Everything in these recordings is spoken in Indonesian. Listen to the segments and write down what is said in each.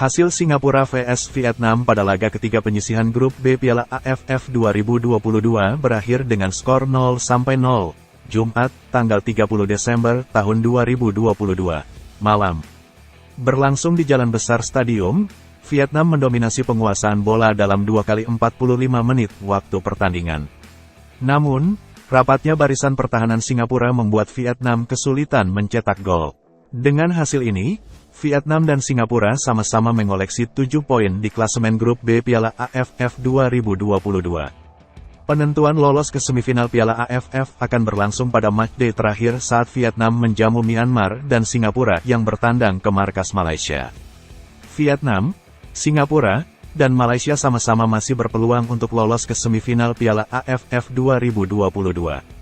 Hasil Singapura vs Vietnam pada laga ketiga penyisihan grup B Piala AFF 2022 berakhir dengan skor 0-0, Jumat, tanggal 30 Desember tahun 2022, malam. Berlangsung di Jalan Besar Stadium, Vietnam mendominasi penguasaan bola dalam 2 kali 45 menit waktu pertandingan. Namun, rapatnya barisan pertahanan Singapura membuat Vietnam kesulitan mencetak gol. Dengan hasil ini, Vietnam dan Singapura sama-sama mengoleksi 7 poin di klasemen grup B Piala AFF 2022. Penentuan lolos ke semifinal Piala AFF akan berlangsung pada matchday terakhir saat Vietnam menjamu Myanmar dan Singapura yang bertandang ke markas Malaysia. Vietnam, Singapura, dan Malaysia sama-sama masih berpeluang untuk lolos ke semifinal Piala AFF 2022.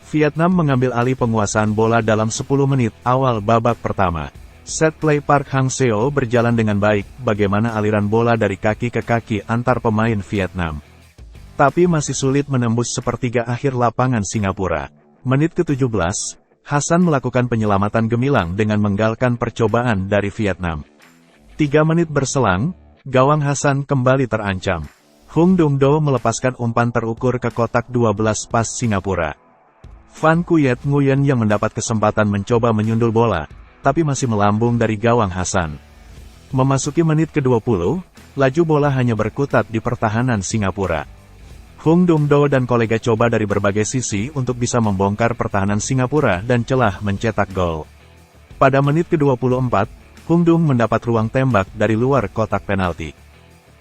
Vietnam mengambil alih penguasaan bola dalam 10 menit awal babak pertama. Set play Park Hang-seo berjalan dengan baik, bagaimana aliran bola dari kaki ke kaki antar pemain Vietnam. Tapi masih sulit menembus sepertiga akhir lapangan Singapura. Menit ke-17, Hasan melakukan penyelamatan gemilang dengan menggalkan percobaan dari Vietnam. 3 menit berselang, gawang Hasan kembali terancam. Hung Dong-do melepaskan umpan terukur ke kotak 12 pas Singapura. Van Kuyet Nguyen yang mendapat kesempatan mencoba menyundul bola, tapi masih melambung dari gawang Hasan. Memasuki menit ke-20, laju bola hanya berkutat di pertahanan Singapura. Hung Dong-do dan kolega coba dari berbagai sisi untuk bisa membongkar pertahanan Singapura dan celah mencetak gol. Pada menit ke-24, Hung Dong mendapat ruang tembak dari luar kotak penalti.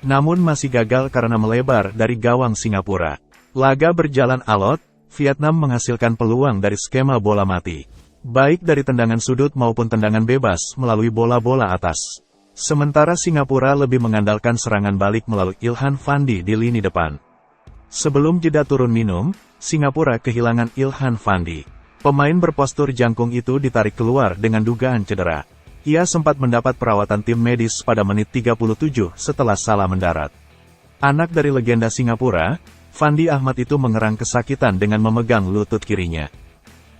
Namun masih gagal karena melebar dari gawang Singapura. Laga berjalan alot, Vietnam menghasilkan peluang dari skema bola mati, baik dari tendangan sudut maupun tendangan bebas melalui bola-bola atas. Sementara Singapura lebih mengandalkan serangan balik melalui Ilhan Fandi di lini depan. Sebelum jeda turun minum, Singapura kehilangan Ilhan Fandi. Pemain berpostur jangkung itu ditarik keluar dengan dugaan cedera. Ia sempat mendapat perawatan tim medis pada menit 37 setelah salah mendarat. Anak dari legenda Singapura, Fandi Ahmad itu mengerang kesakitan dengan memegang lutut kirinya.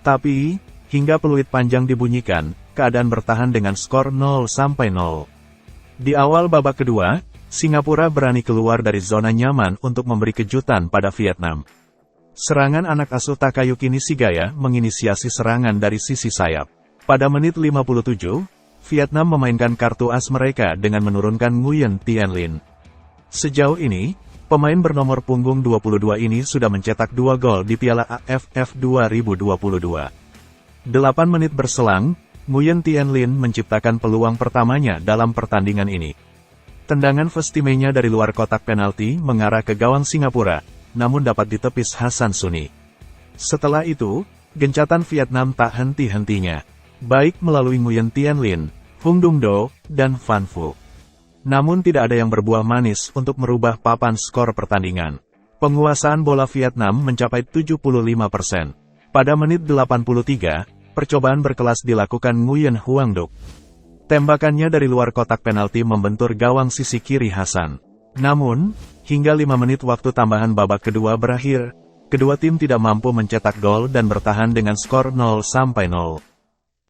Tapi, hingga peluit panjang dibunyikan, keadaan bertahan dengan skor 0-0. Di awal babak kedua, Singapura berani keluar dari zona nyaman untuk memberi kejutan pada Vietnam. Serangan anak asuh Takayuki Nishigaya menginisiasi serangan dari sisi sayap. Pada menit 57, Vietnam memainkan kartu as mereka dengan menurunkan Nguyen Tien Linh. Sejauh ini, pemain bernomor punggung 22 ini sudah mencetak 2 gol di Piala AFF 2022. 8 menit berselang, Nguyen Tien Linh menciptakan peluang pertamanya dalam pertandingan ini. Tendangan vestimenya dari luar kotak penalti mengarah ke gawang Singapura, namun dapat ditepis Hasan Suni. Setelah itu, gencatan Vietnam tak henti-hentinya, baik melalui Nguyen Tien Linh, Hung Dong-do, dan Van Phu. Namun tidak ada yang berbuah manis untuk merubah papan skor pertandingan. Penguasaan bola Vietnam mencapai 75%. Pada menit 83, percobaan berkelas dilakukan Nguyen Huang Duc. Tembakannya dari luar kotak penalti membentur gawang sisi kiri Hasan. Namun, hingga 5 menit waktu tambahan babak kedua berakhir, kedua tim tidak mampu mencetak gol dan bertahan dengan skor 0-0.